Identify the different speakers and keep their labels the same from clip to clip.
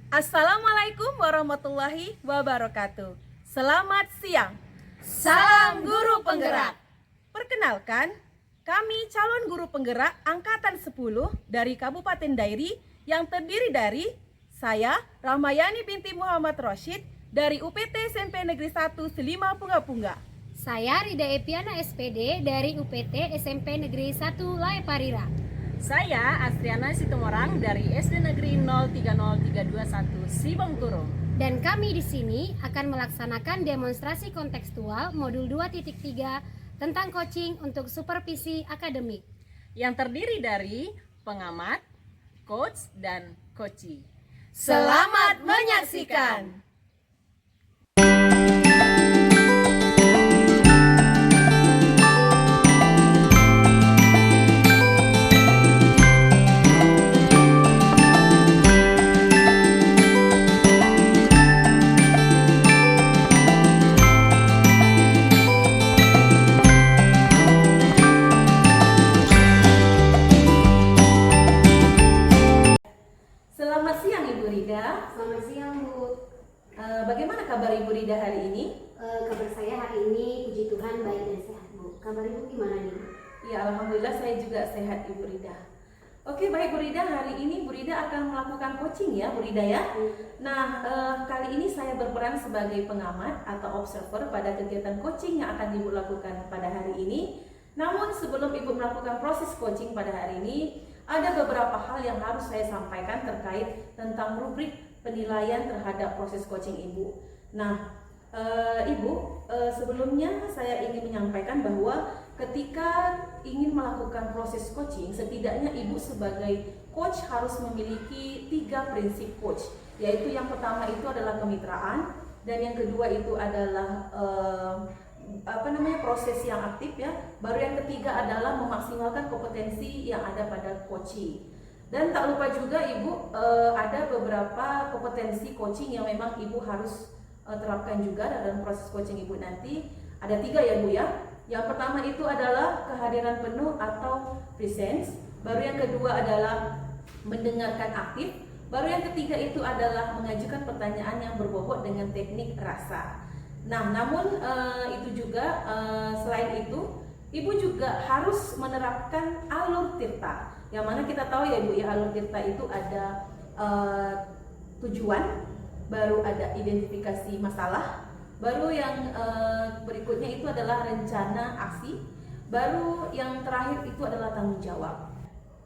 Speaker 1: Assalamualaikum warahmatullahi wabarakatuh. Selamat siang. Salam guru penggerak. Perkenalkan, kami calon guru penggerak angkatan 10 dari Kabupaten Dairi yang terdiri dari saya Rahmayani binti Muhammad Rosyid dari UPT SMP Negeri 1 Selima Punggah-Punggah.
Speaker 2: Saya Rida Epiana SPD dari UPT SMP Negeri 1 Lae Parira.
Speaker 3: Saya Astriana Situmorang dari SD Negeri 030321 Sibongkurung.
Speaker 2: Dan kami di sini akan melaksanakan demonstrasi kontekstual modul 2.3 tentang coaching untuk supervisi akademik
Speaker 3: yang terdiri dari pengamat, coach, dan coachee.
Speaker 1: Selamat menyaksikan. Selamat siang Ibu Rida.
Speaker 2: Selamat siang Bu.
Speaker 1: Bagaimana kabar Ibu Rida hari ini?
Speaker 2: Kabar saya hari ini puji Tuhan baik dan sehat Bu. Kabar Ibu gimana nih Bu?
Speaker 1: Ya, alhamdulillah saya juga sehat Ibu Rida. Oke, baik Bu Rida, hari ini Bu Rida akan melakukan coaching ya Bu Rida ya. Nah, kali ini saya berperan sebagai pengamat atau observer pada kegiatan coaching yang akan Ibu lakukan pada hari ini. Namun sebelum Ibu melakukan proses coaching pada hari ini, ada beberapa hal yang harus saya sampaikan terkait tentang rubrik penilaian terhadap proses coaching Ibu. Nah, Ibu, sebelumnya saya ingin menyampaikan bahwa ketika ingin melakukan proses coaching, setidaknya Ibu sebagai coach harus memiliki 3 prinsip coach, yaitu yang pertama itu adalah kemitraan, dan yang kedua itu adalah proses yang aktif ya. Baru yang ketiga adalah memaksimalkan kompetensi yang ada pada coaching. Dan tak lupa juga Ibu, ada beberapa kompetensi coaching yang memang Ibu harus terapkan juga dalam proses coaching Ibu nanti. Ada 3 ya Bu ya. Yang pertama itu adalah kehadiran penuh atau presence. Baru yang kedua adalah mendengarkan aktif. Baru yang ketiga itu adalah mengajukan pertanyaan yang berbobot dengan teknik rasa. Nah, namun itu juga selain itu, Ibu juga harus menerapkan alur tirta. Yang mana kita tahu ya Bu ya, alur tirta itu ada tujuan, baru ada identifikasi masalah, baru yang berikutnya itu adalah rencana aksi, baru yang terakhir itu adalah tanggung jawab.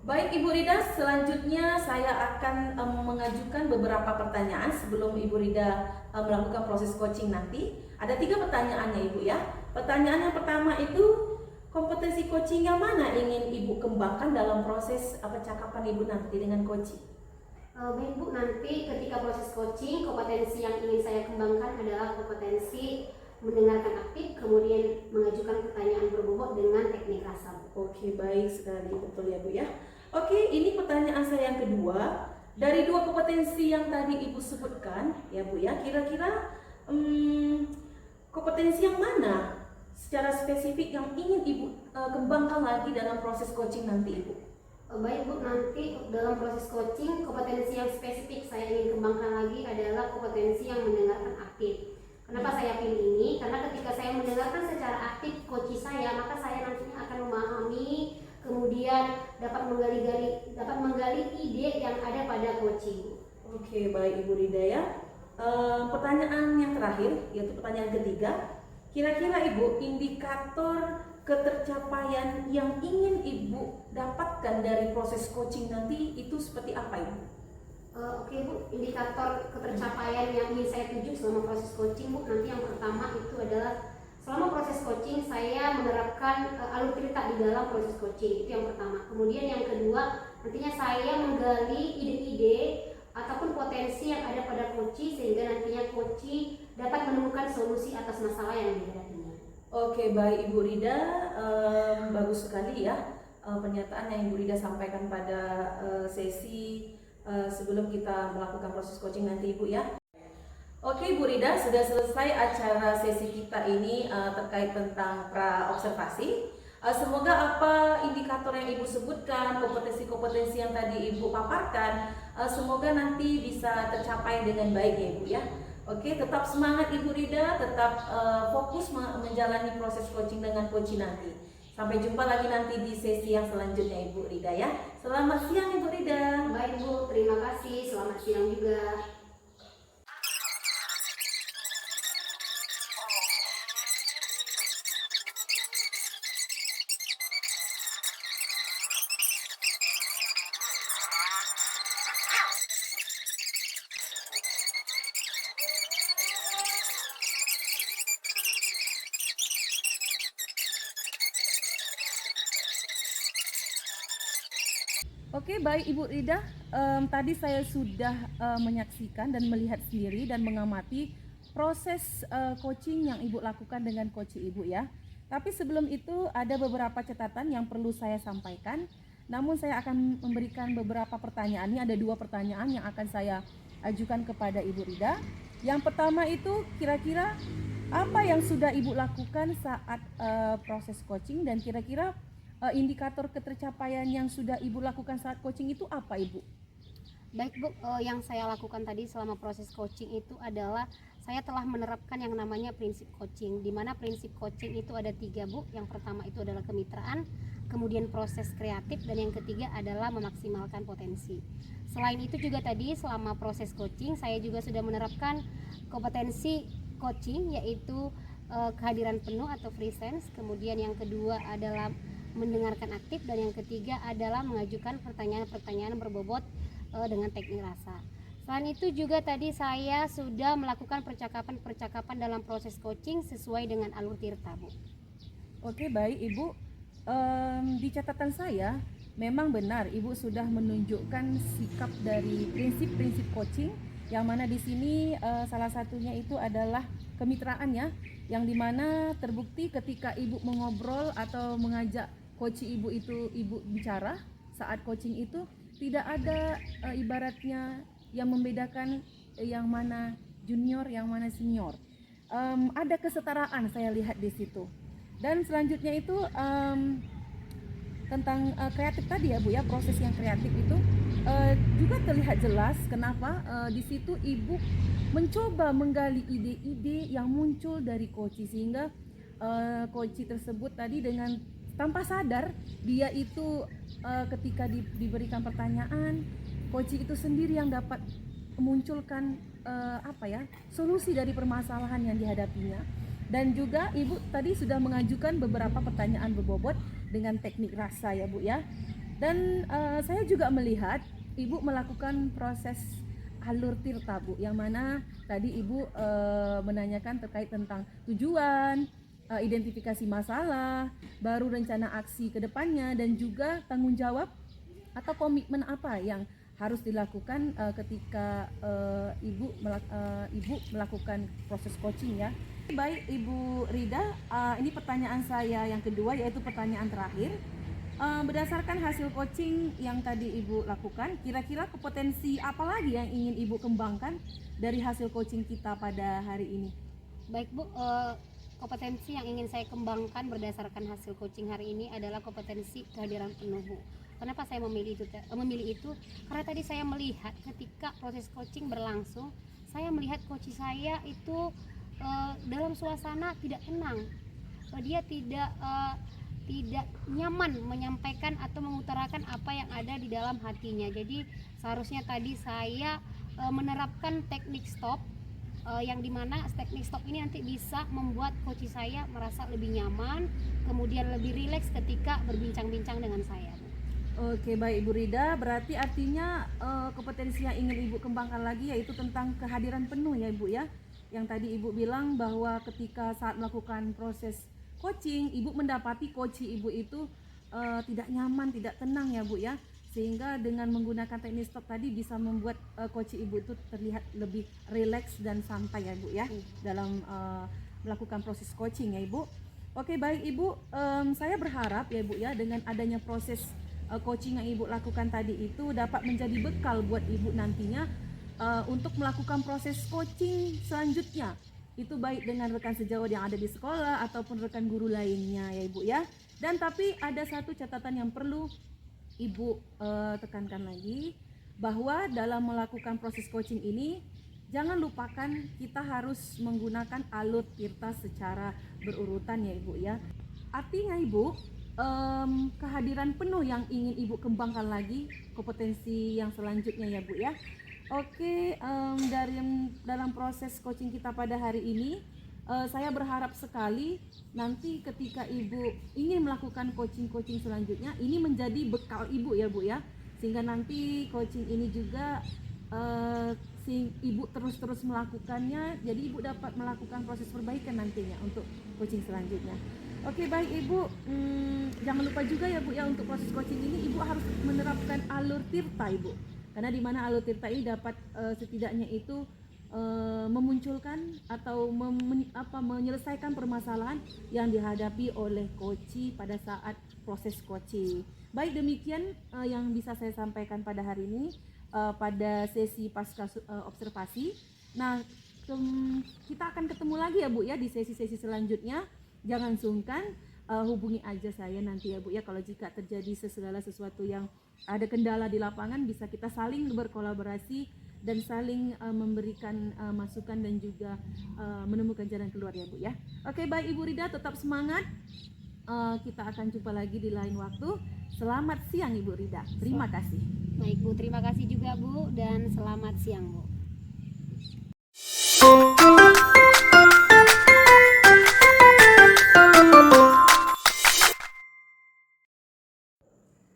Speaker 1: Baik Ibu Rida, selanjutnya saya akan mengajukan beberapa pertanyaan sebelum Ibu Rida melakukan proses coaching nanti. Ada 3 pertanyaannya Ibu ya. Pertanyaan yang pertama itu, kompetensi coaching yang mana ingin Ibu kembangkan dalam proses percakapan Ibu nanti dengan coaching?
Speaker 2: Baik Bu, nanti ketika proses coaching, kompetensi yang ingin saya kembangkan adalah kompetensi mendengarkan aktif, kemudian mengajukan pertanyaan berbobot dengan teknik rasa.
Speaker 1: Oke, baik sekali, betul ya Bu ya. Oke, ini pertanyaan saya yang kedua. Dari 2 kompetensi yang tadi Ibu sebutkan ya Bu ya, kira-kira kompetensi yang mana secara spesifik yang ingin Ibu kembangkan lagi dalam proses coaching nanti Ibu?
Speaker 2: Baik Bu, nanti dalam proses coaching, kompetensi yang spesifik saya ingin kembangkan lagi adalah kompetensi yang mendengarkan aktif. Kenapa saya pilih ini? Karena ketika saya mendengarkan secara aktif coach saya, maka saya nantinya akan memahami, kemudian dapat menggali ide yang ada pada coaching.
Speaker 1: Oke, baik Ibu Rida ya. Pertanyaan yang terakhir, yaitu pertanyaan ketiga. Kira-kira Ibu, indikator ketercapaian yang ingin Ibu dapatkan dari proses coaching nanti itu seperti apa Ibu?
Speaker 2: Oke Bu, indikator ketercapaian yang ingin saya tuju selama proses coaching Bu, nanti yang pertama itu adalah selama proses coaching saya menerapkan alur cerita di dalam proses coaching, itu yang pertama. Kemudian yang kedua, nantinya saya menggali ide-ide ataupun potensi yang ada pada coaching sehingga nantinya coaching dapat menemukan solusi atas masalah yang dihadapinya.
Speaker 1: Oke, baik Ibu Rida, bagus sekali ya pernyataan yang Ibu Rida sampaikan pada sesi sebelum kita melakukan proses coaching nanti Ibu ya. Oke Bu Rida, sudah selesai acara sesi kita ini terkait tentang pra observasi. Semoga apa indikator yang Ibu sebutkan, kompetensi-kompetensi yang tadi Ibu paparkan, semoga nanti bisa tercapai dengan baik ya Ibu ya. Oke, tetap semangat Ibu Rida, tetap fokus menjalani proses coaching dengan coach nanti. Sampai jumpa lagi nanti di sesi yang selanjutnya Ibu Rida ya. Selamat siang Ibu Rida.
Speaker 2: Baik Bu, terima kasih. Selamat siang juga.
Speaker 1: Oke, baik Ibu Rida. Tadi saya sudah menyaksikan dan melihat sendiri dan mengamati proses coaching yang Ibu lakukan dengan coach Ibu ya. Tapi sebelum itu ada beberapa catatan yang perlu saya sampaikan. Namun saya akan memberikan beberapa pertanyaan. Ini ada 2 pertanyaan yang akan saya ajukan kepada Ibu Rida. Yang pertama itu kira-kira apa yang sudah Ibu lakukan saat proses coaching dan kira-kira indikator ketercapaian yang sudah Ibu lakukan saat coaching itu apa Ibu?
Speaker 2: Baik Bu, yang saya lakukan tadi selama proses coaching itu adalah saya telah menerapkan yang namanya prinsip coaching, di mana prinsip coaching itu ada 3 Bu. Yang pertama itu adalah kemitraan, kemudian proses kreatif, dan yang ketiga adalah memaksimalkan potensi. Selain itu juga tadi selama proses coaching saya juga sudah menerapkan kompetensi coaching, yaitu kehadiran penuh atau presence, kemudian yang kedua adalah mendengarkan aktif, dan yang ketiga adalah mengajukan pertanyaan-pertanyaan berbobot dengan teknik rasa. Selain itu juga tadi saya sudah melakukan percakapan-percakapan dalam proses coaching sesuai dengan alur tirta Bu.
Speaker 1: Oke, baik Ibu. Di catatan saya memang benar Ibu sudah menunjukkan sikap dari prinsip-prinsip coaching, yang mana di sini salah satunya itu adalah kemitraan ya, yang dimana terbukti ketika Ibu mengobrol atau mengajak coach Ibu itu Ibu bicara saat coaching itu tidak ada ibaratnya yang membedakan yang mana junior yang mana senior. Ada kesetaraan saya lihat di situ. Dan selanjutnya itu tentang kreatif tadi ya Bu ya, proses yang kreatif itu juga terlihat jelas kenapa di situ Ibu mencoba menggali ide-ide yang muncul dari coach, sehingga coach tersebut tadi dengan tanpa sadar dia itu ketika diberikan pertanyaan, coach itu sendiri yang dapat memunculkan solusi dari permasalahan yang dihadapinya. Dan juga Ibu tadi sudah mengajukan beberapa pertanyaan berbobot dengan teknik rasa ya Bu ya. Dan saya juga melihat Ibu melakukan proses alur tirta Bu, yang mana tadi Ibu menanyakan terkait tentang tujuan, identifikasi masalah, baru rencana aksi ke depannya, dan juga tanggung jawab atau komitmen apa yang harus dilakukan ketika Ibu melakukan proses coaching ya. Baik Ibu Rida, ini pertanyaan saya yang kedua, yaitu pertanyaan terakhir. Berdasarkan hasil coaching yang tadi Ibu lakukan, kira-kira kompetensi apa lagi yang ingin Ibu kembangkan dari hasil coaching kita pada hari ini?
Speaker 2: Baik Bu, kompetensi yang ingin saya kembangkan berdasarkan hasil coaching hari ini adalah kompetensi kehadiran penuh Bu. Kenapa saya memilih itu? Karena tadi saya melihat ketika proses coaching berlangsung, saya melihat coach saya itu dalam suasana tidak tenang. Dia tidak nyaman menyampaikan atau mengutarakan apa yang ada di dalam hatinya. Jadi seharusnya tadi saya menerapkan teknik stop, yang dimana teknik stop ini nanti bisa membuat coach saya merasa lebih nyaman, kemudian lebih rileks ketika berbincang-bincang dengan saya.
Speaker 1: Oke, baik Ibu Rida, berarti artinya kompetensi yang ingin Ibu kembangkan lagi yaitu tentang kehadiran penuh ya Ibu ya. Yang tadi Ibu bilang bahwa ketika saat melakukan proses coaching, Ibu mendapati coach Ibu itu tidak nyaman, tidak tenang ya Bu ya. Sehingga dengan menggunakan teknik stop tadi bisa membuat coach Ibu itu terlihat lebih rileks dan santai ya Bu ya, dalam melakukan proses coaching ya Ibu. Oke, baik Ibu, saya berharap ya Bu ya, dengan adanya proses coaching yang Ibu lakukan tadi itu dapat menjadi bekal buat Ibu nantinya untuk melakukan proses coaching selanjutnya. Itu baik dengan rekan sejawat yang ada di sekolah ataupun rekan guru lainnya ya Ibu ya. Dan tapi ada satu catatan yang perlu Ibu tekankan lagi, bahwa dalam melakukan proses coaching ini jangan lupakan kita harus menggunakan alur tirta secara berurutan ya Ibu ya. Artinya Ibu, kehadiran penuh yang ingin Ibu kembangkan lagi kompetensi yang selanjutnya ya Bu ya. Oke, dalam proses coaching kita pada hari ini, saya berharap sekali nanti ketika Ibu ingin melakukan coaching selanjutnya, ini menjadi bekal Ibu ya Bu ya, sehingga nanti coaching ini juga Ibu terus melakukannya, jadi Ibu dapat melakukan proses perbaikan nantinya untuk coaching selanjutnya. Oke, baik Ibu, jangan lupa juga ya Bu ya, untuk proses coaching ini Ibu harus menerapkan alur tirta Ibu, karena di mana alur tirta ini dapat setidaknya itu memunculkan atau menyelesaikan permasalahan yang dihadapi oleh coachee pada saat proses coaching. Baik, demikian yang bisa saya sampaikan pada hari ini pada sesi pasca observasi. Nah, kita akan ketemu lagi ya Bu ya di sesi-sesi selanjutnya. Jangan sungkan, hubungi aja saya nanti ya Bu ya, kalau jika terjadi segala sesuatu yang ada kendala di lapangan, bisa kita saling berkolaborasi dan saling memberikan masukan dan juga menemukan jalan keluar ya Bu ya. Oke, baik Ibu Rida, tetap semangat. Kita akan jumpa lagi di lain waktu. Selamat siang Ibu Rida. Terima kasih.
Speaker 2: Baik Bu, terima kasih juga Bu, dan selamat siang Bu.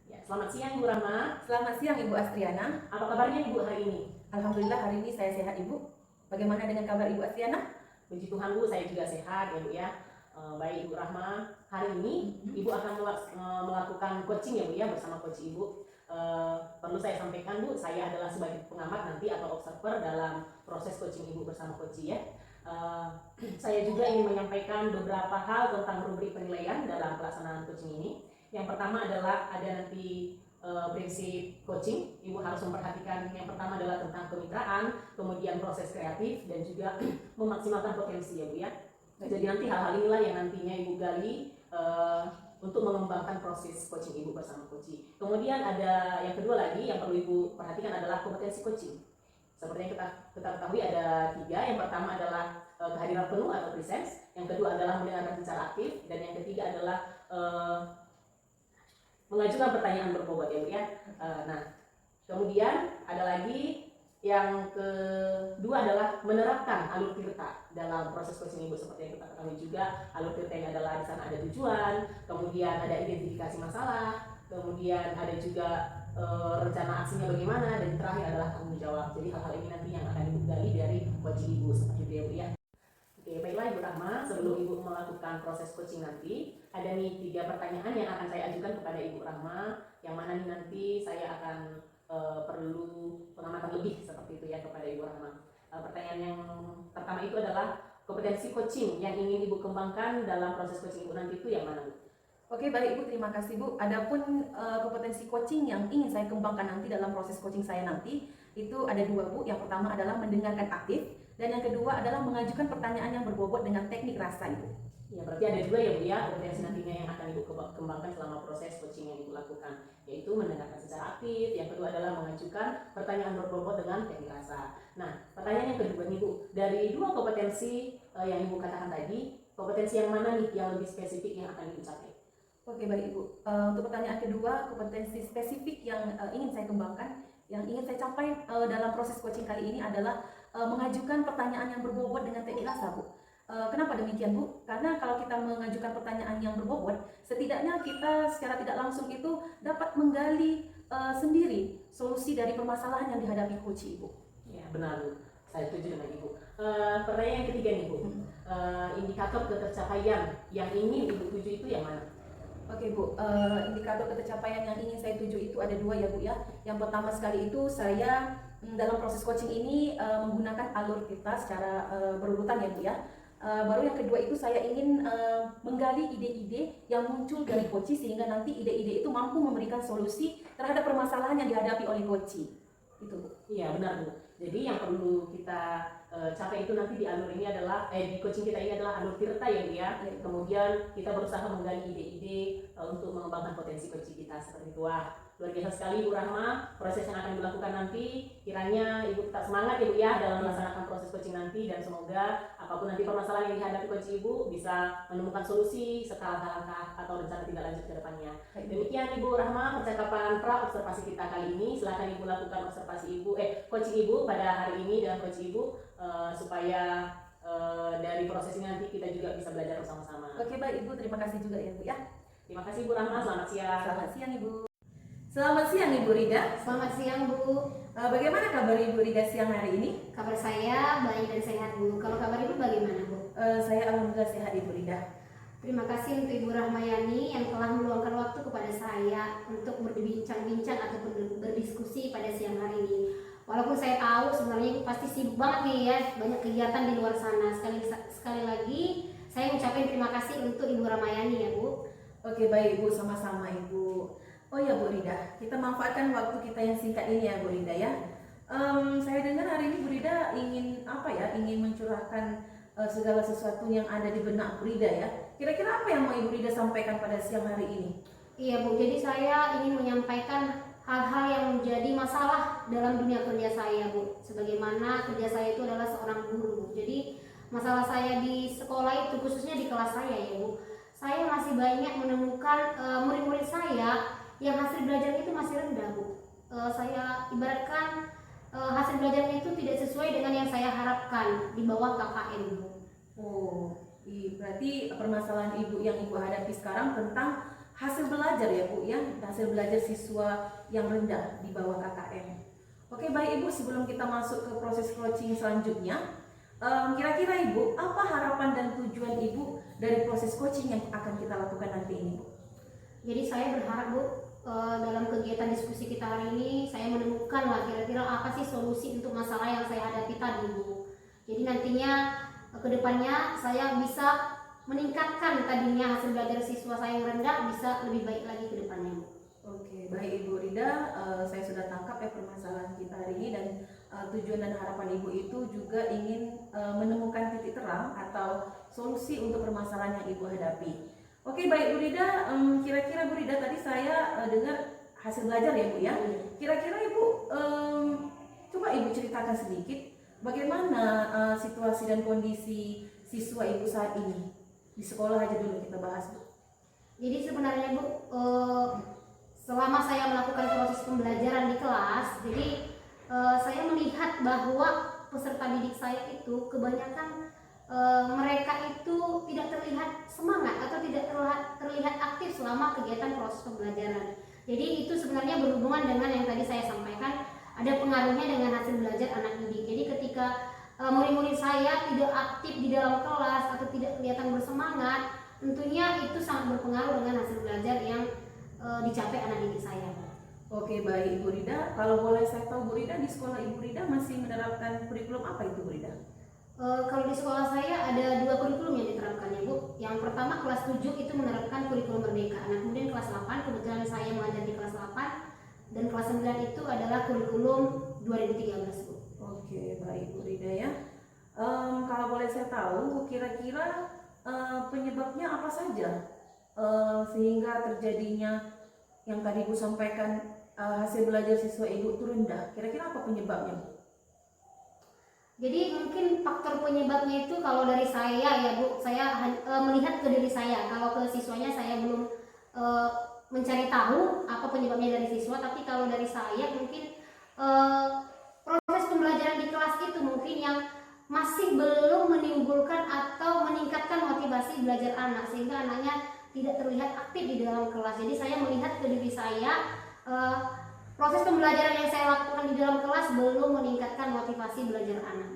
Speaker 3: Ya, selamat siang Ibu Rahma.
Speaker 1: Selamat siang Ibu Astriana.
Speaker 3: Apa kabarnya Ibu hari ini?
Speaker 1: Alhamdulillah hari ini saya sehat Ibu. Bagaimana dengan kabar Ibu Astriana?
Speaker 3: Puji Tuhan Bu, saya juga sehat ya Bu ya. Baik Ibu Rahma, hari ini Ibu akan melakukan coaching ya Bu ya, bersama coach Ibu. Perlu saya sampaikan Bu, saya adalah sebagai pengamat nanti atau observer dalam proses coaching Ibu bersama coach ya. Saya juga ingin menyampaikan beberapa hal tentang rubrik penilaian dalam pelaksanaan coaching ini. Yang pertama adalah ada nanti prinsip coaching. Ibu harus memperhatikan yang pertama adalah tentang kemitraan, kemudian proses kreatif, dan juga memaksimalkan potensi ya Bu ya. Jadi nanti hal-hal inilah yang nantinya Ibu gali untuk mengembangkan proses coaching Ibu bersama coachee. Kemudian ada yang kedua lagi yang perlu Ibu perhatikan adalah kompetensi coaching. Seperti yang kita ketahui ada 3. Yang pertama adalah kehadiran penuh atau presence. Yang kedua adalah mendengarkan secara aktif, dan yang ketiga adalah mengajukan pertanyaan berbobot ya Bu ya. Nah, kemudian ada lagi yang kedua adalah menerapkan alur tirta dalam proses coaching Ibu. Seperti yang kita ketahui juga, alur tirta ini adalah di sana ada tujuan, kemudian ada identifikasi masalah, kemudian ada juga rencana aksinya bagaimana, dan terakhir adalah tanggung jawab. Jadi hal-hal ini nanti yang akan Ibu gali dari coaching Ibu seperti itu ya Bu ya. Oke, baiklah Ibu Rahma, sebelum Ibu melakukan proses coaching nanti, ada nih 3 pertanyaan yang akan saya ajukan kepada Ibu Rahma, yang mana nih nanti saya akan perlu pengamatan lebih seperti itu ya kepada Ibu Rahma. Pertanyaan yang pertama itu adalah kompetensi coaching yang ingin Ibu kembangkan dalam proses coaching Ibu nanti itu yang mana Bu?
Speaker 1: Oke, baik Ibu, terima kasih Bu. Adapun kompetensi coaching yang ingin saya kembangkan nanti dalam proses coaching saya nanti, itu ada 2 Bu. Yang pertama adalah mendengarkan aktif, dan yang kedua adalah mengajukan pertanyaan yang berbobot dengan teknik rasa Ibu.
Speaker 3: Ya, berarti ada 2 ya Bu ya, kompetensi nantinya yang akan Ibu kembangkan selama proses coaching yang Ibu lakukan, yaitu mendengarkan secara aktif, yang kedua adalah mengajukan pertanyaan berbobot dengan teknik rasa. Nah, pertanyaan yang kedua nih Bu, dari 2 kompetensi yang Ibu katakan tadi, kompetensi yang mana nih yang lebih spesifik yang akan Ibu capai?
Speaker 1: Oke, baik Ibu. Untuk pertanyaan kedua, kompetensi spesifik yang ingin saya kembangkan, yang ingin saya capai dalam proses coaching kali ini adalah mengajukan pertanyaan yang berbobot dengan teknik rasa Bu. Kenapa demikian Bu? Karena kalau kita mengajukan pertanyaan yang berbobot, setidaknya kita secara tidak langsung itu dapat menggali sendiri solusi dari permasalahan yang dihadapi coach Ibu.
Speaker 3: Ya, benar Bu, saya setuju dengan Ibu. Pertanyaan yang ketiga nih Bu, indikator ketercapaian yang ingin Ibu tuju itu yang mana?
Speaker 1: Oke Bu, indikator ketercapaian yang ingin saya tuju itu ada 2 ya Bu ya. Yang pertama sekali itu saya dalam proses coaching ini menggunakan alur kita secara berurutan ya Bu ya. Baru yang kedua itu saya ingin menggali ide-ide yang muncul dari coachee, sehingga nanti ide-ide itu mampu memberikan solusi terhadap permasalahan yang dihadapi oleh coachee. Itu Bu.
Speaker 3: Iya benar Bu. Jadi yang perlu kita capai itu nanti di alur ini adalah di coaching kita ini adalah alur tirta ya Bu ya. Kemudian kita berusaha menggali ide-ide untuk mengembangkan potensi coaching kita seperti itu. Wah, luar biasa sekali Bu Rahma, proses yang akan dilakukan nanti. Kiranya Ibu tetap semangat ya Bu ya dalam melaksanakan proses coaching nanti, dan semoga apapun nanti permasalahan yang dihadapi coach Ibu bisa menemukan solusi serta langkah-langkah atau rencana tindak lanjut ke depannya. Demikian Ibu Rahma percakapan pra observasi kita kali ini. Silakan Ibu lakukan observasi Ibu coaching Ibu pada hari ini dengan coach Ibu supaya dari proses ini nanti kita juga bisa belajar bersama-sama.
Speaker 1: Oke baik Ibu, terima kasih juga ya Bu ya.
Speaker 3: Terima kasih Bu Rahma, selamat siang.
Speaker 1: Selamat siang Ibu. Selamat siang Ibu Rida.
Speaker 2: Selamat siang Bu.
Speaker 1: Bagaimana kabar Ibu Rida siang hari ini?
Speaker 2: Kabar saya baik dan sehat Bu. Kalau kabar Ibu bagaimana Bu?
Speaker 1: Saya alhamdulillah sehat Ibu Rida.
Speaker 2: Terima kasih untuk Ibu Rahmayani yang telah meluangkan waktu kepada saya untuk berbincang-bincang ataupun berdiskusi pada siang hari ini. Walaupun saya tahu sebenarnya Ibu pasti sibuk banget nih ya, banyak kegiatan di luar sana. Sekali lagi saya ucapkan terima kasih untuk Ibu Rahmayani ya Bu.
Speaker 1: Oke baik Ibu, sama-sama Ibu. Oh ya Bu Rida, kita manfaatkan waktu kita yang singkat ini ya Bu Rida ya. Saya dengar hari ini Bu Rida ingin ingin mencurahkan segala sesuatu yang ada di benak Bu Rida ya. Kira-kira apa yang mau Ibu Rida sampaikan pada siang hari ini?
Speaker 2: Iya Bu, jadi saya ingin menyampaikan hal-hal yang menjadi masalah dalam dunia kerja saya Bu. Sebagaimana kerja saya itu adalah seorang guru Bu. Jadi masalah saya di sekolah itu, khususnya di kelas saya ya Bu, saya masih banyak menemukan murid-murid saya yang hasil belajarnya itu masih rendah Bu. Saya ibaratkan hasil belajarnya itu tidak sesuai dengan yang saya harapkan di bawah KKN Bu.
Speaker 1: Oh, berarti permasalahan Ibu yang Ibu hadapi sekarang tentang hasil belajar ya Bu ya, hasil belajar siswa yang rendah di bawah KKN. Oke baik Ibu, sebelum kita masuk ke proses coaching selanjutnya, kira-kira Ibu apa harapan dan tujuan Ibu dari proses coaching yang akan kita lakukan nanti ini Bu?
Speaker 2: Jadi saya berharap Bu, dalam kegiatan diskusi kita hari ini saya menemukan lah kira-kira apa sih solusi untuk masalah yang saya hadapi tadi Bu. Jadi nantinya kedepannya saya bisa meningkatkan tadinya hasil belajar siswa saya yang rendah bisa lebih baik lagi ke depannya Bu.
Speaker 1: Oke, baik Ibu Rida, saya sudah tangkap ya permasalahan kita hari ini, dan tujuan dan harapan Ibu itu juga ingin menemukan titik terang atau solusi untuk permasalahan yang Ibu hadapi. Oke, baik Bu Rida, kira-kira Bu Rida tadi saya dengar hasil belajar ya Bu ya. Kira-kira Ibu coba Ibu ceritakan sedikit bagaimana situasi dan kondisi siswa Ibu saat ini di sekolah aja dulu kita bahas Bu.
Speaker 2: Jadi sebenarnya Bu, selama saya melakukan proses pembelajaran di kelas, jadi saya melihat bahwa peserta didik saya itu kebanyakan mereka itu tidak terlihat semangat atau tidak terlihat aktif selama kegiatan proses pembelajaran. Jadi itu sebenarnya berhubungan dengan yang tadi saya sampaikan, ada pengaruhnya dengan hasil belajar anak didik. Jadi ketika murid-murid saya tidak aktif di dalam kelas atau tidak kelihatan bersemangat, tentunya itu sangat berpengaruh dengan hasil belajar yang dicapai anak didik saya.
Speaker 1: Oke, baik Ibu Rida, kalau boleh saya tahu Bu Rida, di sekolah Ibu Rida masih menerapkan kurikulum apa itu Bu Rida?
Speaker 2: Kalau di sekolah saya ada 2 kurikulum yang diterapkan ya Bu. Yang pertama kelas 7 itu menerapkan kurikulum merdeka. Nah kemudian kelas 8, kebetulan saya mengajar di kelas 8, dan kelas 9 itu adalah kurikulum 2013 Bu.
Speaker 1: Oke, baik Bu Rida ya. Kalau boleh saya tahu, kira-kira penyebabnya apa saja sehingga terjadinya yang tadi Bu sampaikan hasil belajar siswa Ibu itu rendah? Kira-kira apa penyebabnya Bu?
Speaker 2: Jadi mungkin faktor penyebabnya itu kalau dari saya ya Bu, saya melihat ke diri saya. Kalau ke siswanya saya belum mencari tahu apa penyebabnya dari siswa, tapi kalau dari saya mungkin proses pembelajaran di kelas itu mungkin yang masih belum menimbulkan atau meningkatkan motivasi belajar anak, sehingga anaknya tidak terlihat aktif di dalam kelas. Jadi saya melihat ke diri saya, proses pembelajaran yang saya lakukan di dalam kelas belum meningkatkan motivasi belajar anak.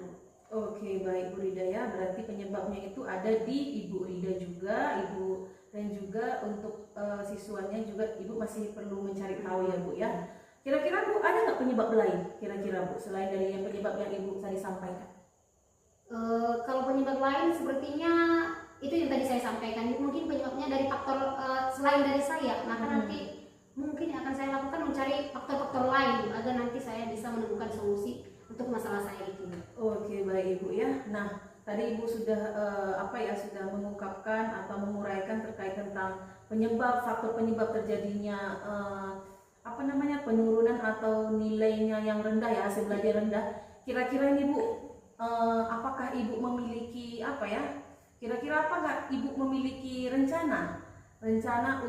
Speaker 1: Oke, baik Bu Rida ya, berarti penyebabnya itu ada di Ibu Rida juga, Ibu, dan juga untuk siswanya juga Ibu masih perlu mencari tahu ya Bu ya. Kira-kira Bu ada nggak penyebab lain kira-kira Bu selain dari yang penyebab yang Ibu tadi sampaikan?
Speaker 2: Kalau penyebab lain sepertinya itu yang tadi saya sampaikan, mungkin penyebabnya dari faktor selain dari saya, maka nanti mungkin akan saya lakukan mencari faktor-faktor lain agar nanti saya bisa menemukan solusi untuk masalah saya itu.
Speaker 1: Oke, baik Ibu ya. Nah, tadi Ibu sudah sudah mengungkapkan atau menguraikan terkait tentang faktor penyebab terjadinya penurunan atau nilainya yang rendah ya, hasil belajar rendah. Kira-kira ini Bu, apakah Ibu memiliki kira-kira apa nggak Ibu memiliki rencana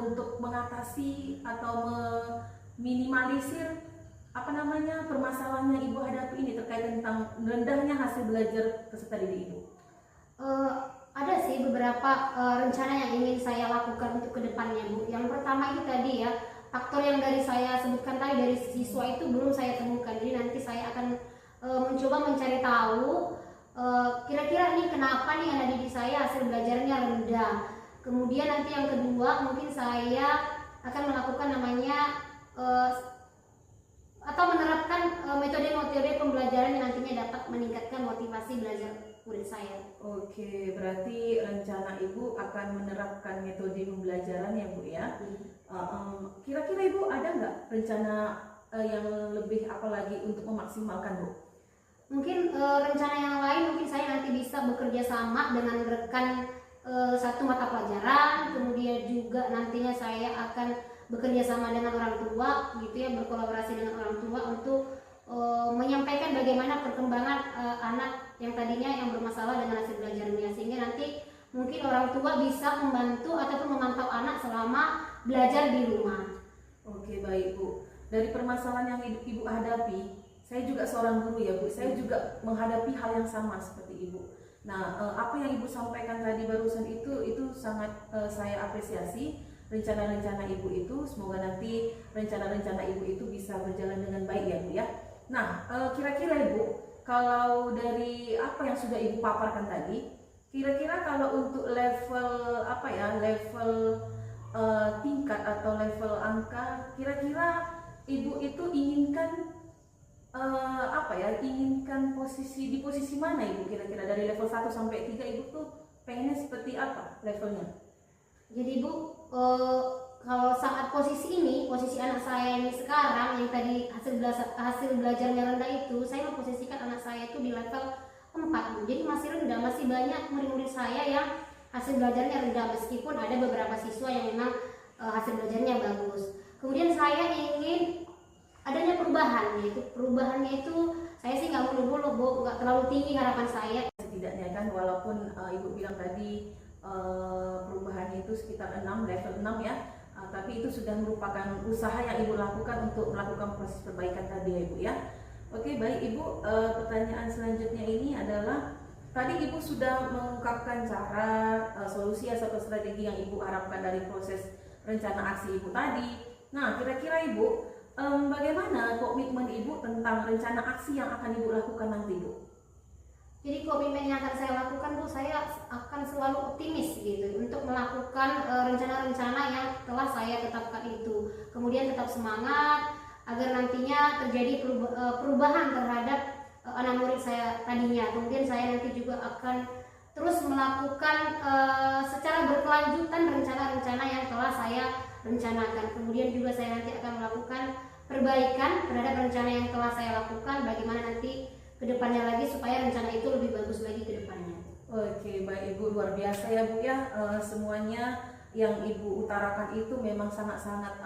Speaker 1: untuk mengatasi atau meminimalisir permasalahan yang Ibu hadapi ini terkait tentang rendahnya hasil belajar peserta didik Ibu?
Speaker 2: Ada sih beberapa rencana yang ingin saya lakukan untuk kedepannya, Bu. Yang pertama itu tadi ya, faktor yang dari saya sebutkan tadi dari siswa itu belum saya temukan. Jadi nanti saya akan mencoba mencari tahu kira-kira ini kenapa nih anak didik saya hasil belajarnya rendah. Kemudian nanti yang kedua mungkin saya akan melakukan namanya atau menerapkan metode-metode pembelajaran yang nantinya dapat meningkatkan motivasi belajar murid saya.
Speaker 1: Oke, berarti rencana Ibu akan menerapkan metode pembelajaran ya Bu ya. Kira-kira Ibu ada nggak rencana yang lebih apalagi untuk memaksimalkan Bu?
Speaker 2: Mungkin rencana yang lain mungkin saya nanti bisa bekerja sama dengan rekan satu mata pelajaran, kemudian juga nantinya saya akan bekerja sama dengan orang tua gitu ya, berkolaborasi dengan orang tua untuk menyampaikan bagaimana perkembangan anak yang tadinya yang bermasalah dengan hasil belajarnya, sehingga nanti mungkin orang tua bisa membantu ataupun memantau anak selama belajar di rumah.
Speaker 1: Oke, baik Bu. Dari permasalahan yang Ibu hadapi, saya juga seorang guru ya Bu, saya juga menghadapi hal yang sama seperti Ibu. Nah, apa yang Ibu sampaikan tadi barusan itu sangat saya apresiasi. Rencana-rencana Ibu itu, semoga nanti rencana-rencana Ibu itu bisa berjalan dengan baik ya Bu ya. Nah, kira-kira Ibu, kalau dari apa yang sudah Ibu paparkan tadi, kira-kira kalau untuk level tingkat atau level angka, kira-kira Ibu itu inginkan inginkan di posisi mana Ibu kira-kira dari level 1 sampai 3 Ibu tuh pengennya seperti apa levelnya?
Speaker 2: Jadi Bu, kalau saat posisi anak saya ini sekarang yang tadi hasil belajarnya rendah itu, saya memposisikan anak saya itu di level 4 Bu. Jadi masih rendah, masih banyak murid-murid saya yang hasil belajarnya rendah meskipun ada beberapa siswa yang memang hasil belajarnya bagus. Kemudian saya ingin adanya perubahan, yaitu perubahannya itu saya sih nggak muluk-muluk Bu, nggak terlalu tinggi harapan saya.
Speaker 1: Setidaknya kan walaupun Ibu bilang tadi perubahannya itu sekitar level 6 ya, tapi itu sudah merupakan usaha yang Ibu lakukan untuk melakukan proses perbaikan tadi ya Ibu ya. Oke, baik Ibu, pertanyaan selanjutnya ini adalah tadi Ibu sudah mengungkapkan cara solusi atau strategi yang Ibu harapkan dari proses rencana aksi Ibu tadi. Nah, kira-kira Ibu bagaimana komitmen Ibu tentang rencana aksi yang akan Ibu lakukan nanti Bu?
Speaker 2: Jadi komitmen yang akan saya lakukan Bu, saya akan selalu optimis gitu untuk melakukan rencana-rencana yang telah saya tetapkan itu. Kemudian tetap semangat agar nantinya terjadi perubahan terhadap anak murid saya tadinya. Kemudian saya nanti juga akan terus melakukan secara berkelanjutan rencana-rencana yang telah saya rencanakan. Kemudian juga saya nanti akan melakukan perbaikan terhadap rencana yang telah saya lakukan, bagaimana nanti kedepannya lagi supaya rencana itu lebih bagus lagi ke depannya.
Speaker 1: Oke, baik Ibu, luar biasa ya Bu ya. Semuanya yang Ibu utarakan itu memang sangat-sangat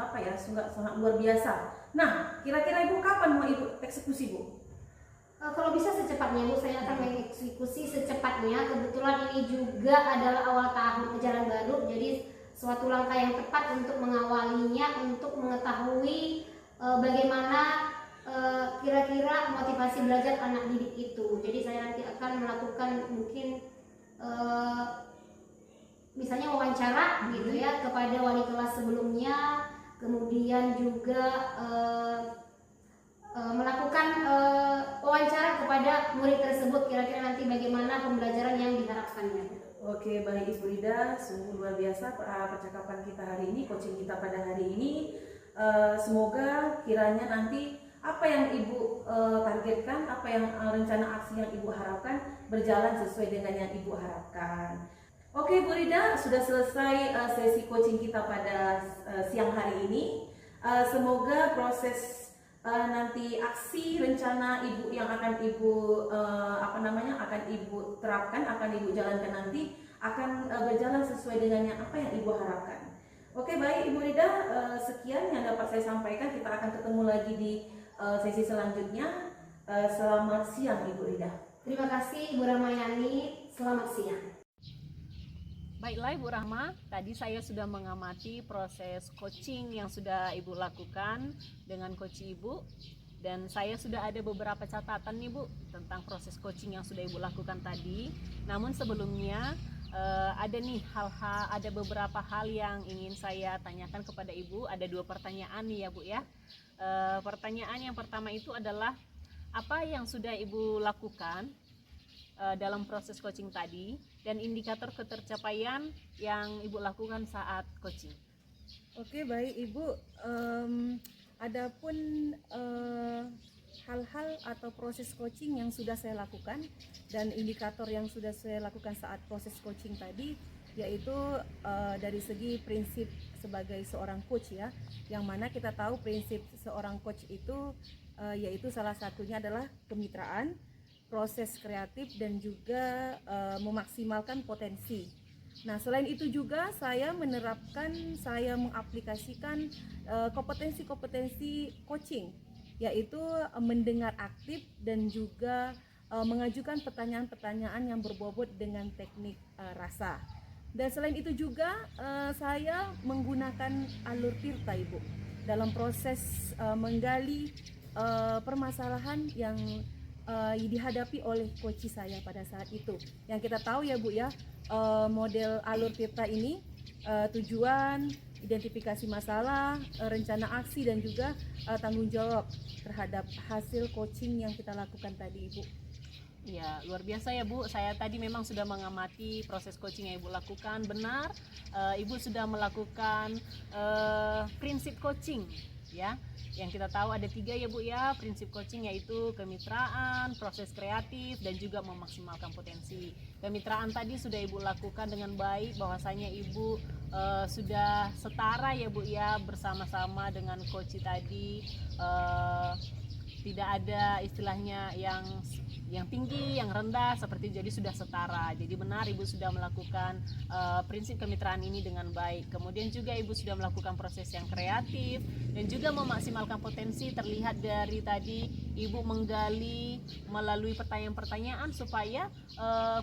Speaker 1: sangat luar biasa. Nah, kira-kira Ibu kapan mau Ibu eksekusi Bu?
Speaker 2: Kalau bisa secepatnya Bu, saya akan mengeksekusi secepatnya. Kebetulan ini juga adalah awal tahun ajaran baru, jadi suatu langkah yang tepat untuk mengawalinya, untuk mengetahui bagaimana kira-kira motivasi belajar anak didik itu. Jadi saya nanti akan melakukan mungkin misalnya wawancara gitu ya kepada wali kelas sebelumnya, kemudian juga melakukan wawancara kepada murid tersebut, kira-kira nanti bagaimana pembelajaran yang diharapkannya.
Speaker 1: Oke, baik Ibu Rida, sungguh luar biasa percakapan kita hari ini, coaching kita pada hari ini. Semoga kiranya nanti apa yang Ibu targetkan, apa yang rencana aksi yang Ibu harapkan berjalan sesuai dengan yang Ibu harapkan. Oke Bu Rida, sudah selesai sesi coaching kita pada siang hari ini. Semoga proses nanti aksi rencana ibu yang akan ibu akan ibu terapkan, akan ibu jalankan nanti akan berjalan sesuai dengan apa yang ibu harapkan. Oke, baik Ibu Rida, sekian yang dapat saya sampaikan. Kita akan ketemu lagi di sesi selanjutnya. Selamat siang Ibu Rida.
Speaker 2: Terima kasih Ibu Ramayani, selamat siang.
Speaker 3: Baiklah Ibu Rahma, tadi saya sudah mengamati proses coaching yang sudah Ibu lakukan dengan coach Ibu, dan saya sudah ada beberapa catatan nih Bu tentang proses coaching yang sudah Ibu lakukan tadi. Namun sebelumnya ada beberapa hal yang ingin saya tanyakan kepada Ibu. Ada 2 pertanyaan nih ya Bu ya. Pertanyaan yang pertama itu adalah apa yang sudah Ibu lakukan dalam proses coaching tadi, dan indikator ketercapaian yang Ibu lakukan saat coaching.
Speaker 1: Oke, baik Ibu. Adapun hal-hal atau proses coaching yang sudah saya lakukan dan indikator yang sudah saya lakukan saat proses coaching tadi, yaitu dari segi prinsip sebagai seorang coach ya, yang mana kita tahu prinsip seorang coach itu yaitu salah satunya adalah kemitraan, proses kreatif, dan juga memaksimalkan potensi. Nah, selain itu juga saya mengaplikasikan kompetensi-kompetensi coaching, yaitu mendengar aktif dan juga mengajukan pertanyaan-pertanyaan yang berbobot dengan teknik rasa. Dan selain itu juga saya menggunakan alur tirta Ibu dalam proses menggali permasalahan yang dihadapi oleh coach saya pada saat itu. Yang kita tahu ya Bu ya, model alur tirta ini tujuan, identifikasi masalah, rencana aksi, dan juga tanggung jawab terhadap hasil coaching yang kita lakukan tadi Ibu.
Speaker 3: Ya, luar biasa ya Bu. Saya tadi memang sudah mengamati proses coaching yang Ibu lakukan. Benar, Ibu sudah melakukan prinsip coaching ya. Yang kita tahu ada 3 ya Bu ya, prinsip coaching, yaitu kemitraan, proses kreatif, dan juga memaksimalkan potensi. Kemitraan tadi sudah Ibu lakukan dengan baik, bahwasanya Ibu sudah setara ya Bu ya, bersama-sama dengan coach tadi. Tidak ada istilahnya yang tinggi, yang rendah, seperti jadi sudah setara. Jadi benar Ibu sudah melakukan prinsip kemitraan ini dengan baik. Kemudian juga Ibu sudah melakukan proses yang kreatif dan juga memaksimalkan potensi. Terlihat dari tadi Ibu menggali melalui pertanyaan-pertanyaan supaya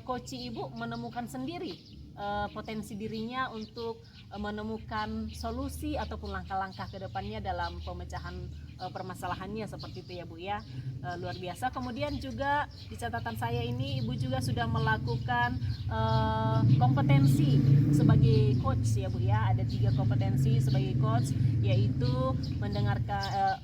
Speaker 3: coach Ibu menemukan sendiri potensi dirinya untuk menemukan solusi ataupun langkah-langkah ke depannya dalam pemecahan permasalahannya, seperti itu ya Bu ya. Luar biasa. Kemudian juga di catatan saya ini Ibu juga sudah melakukan kompetensi sebagai coach ya Bu ya. Ada 3 kompetensi sebagai coach, yaitu mendengarkan,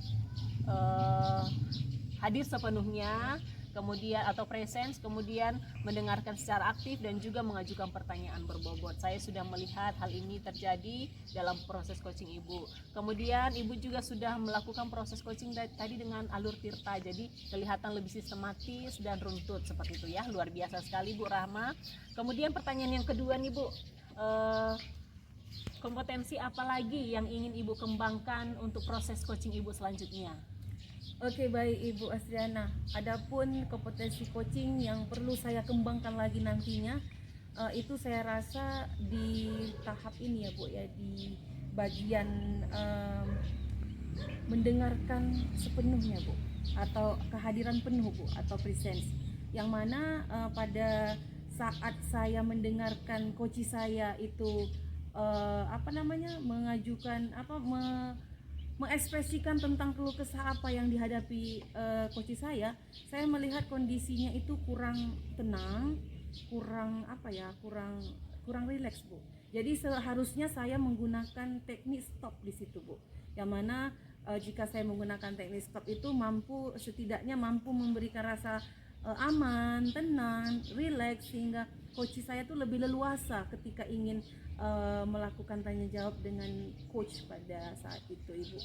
Speaker 3: hadir sepenuhnya, kemudian atau presence, kemudian mendengarkan secara aktif, dan juga mengajukan pertanyaan berbobot. Saya sudah melihat hal ini terjadi dalam proses coaching Ibu. Kemudian Ibu juga sudah melakukan proses coaching tadi dengan alur tirta, jadi kelihatan lebih sistematis dan runtut seperti itu ya. Luar biasa sekali Bu Rahma. Kemudian pertanyaan yang kedua nih Bu, kompetensi apa lagi yang ingin Ibu kembangkan untuk proses coaching Ibu selanjutnya?
Speaker 1: Oke, baik Ibu Asriana. Adapun kompetensi coaching yang perlu saya kembangkan lagi nantinya, itu saya rasa di tahap ini ya Bu ya, di bagian mendengarkan sepenuhnya Bu, atau kehadiran penuh Bu, atau presence. Yang mana pada saat saya mendengarkan coach saya itu mengekspresikan tentang keluh kesah apa yang dihadapi coach saya melihat kondisinya itu kurang tenang, kurang rileks Bu. Jadi seharusnya saya menggunakan teknik stop di situ Bu. Yang mana jika saya menggunakan teknik stop itu setidaknya mampu memberikan rasa aman, tenang, rileks, sehingga coach saya tuh lebih leluasa ketika ingin melakukan tanya jawab dengan coach pada saat itu Ibu.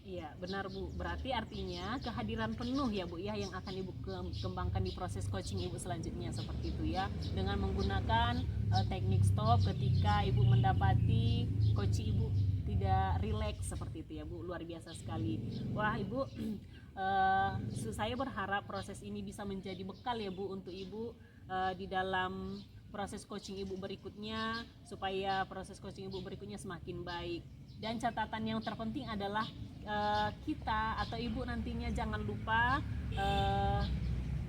Speaker 3: Iya benar Bu, berarti artinya kehadiran penuh ya Bu ya yang akan Ibu kembangkan di proses coaching Ibu selanjutnya, seperti itu ya, dengan menggunakan teknik stop ketika Ibu mendapati coach Ibu tidak rileks, seperti itu ya Bu. Luar biasa sekali. Wah Ibu,
Speaker 4: Saya berharap proses ini bisa menjadi bekal ya Bu untuk Ibu di dalam proses coaching Ibu berikutnya, supaya proses coaching Ibu berikutnya semakin baik. Dan catatan yang terpenting adalah kita atau Ibu nantinya jangan lupa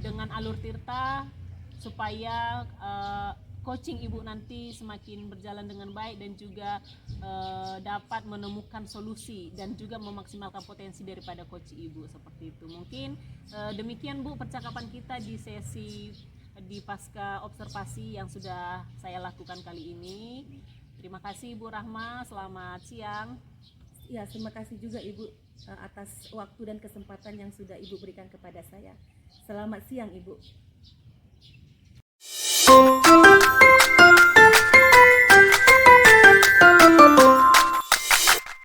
Speaker 4: dengan Alur Tirta, supaya coaching Ibu nanti semakin berjalan dengan baik dan juga dapat menemukan solusi dan juga memaksimalkan potensi daripada coaching Ibu, seperti itu. Mungkin demikian Bu percakapan kita di sesi di pasca observasi yang sudah saya lakukan kali ini. Terima kasih Ibu Rahma, selamat siang.
Speaker 1: Ya, terima kasih juga Ibu atas waktu dan kesempatan yang sudah Ibu berikan kepada saya. Selamat siang Ibu.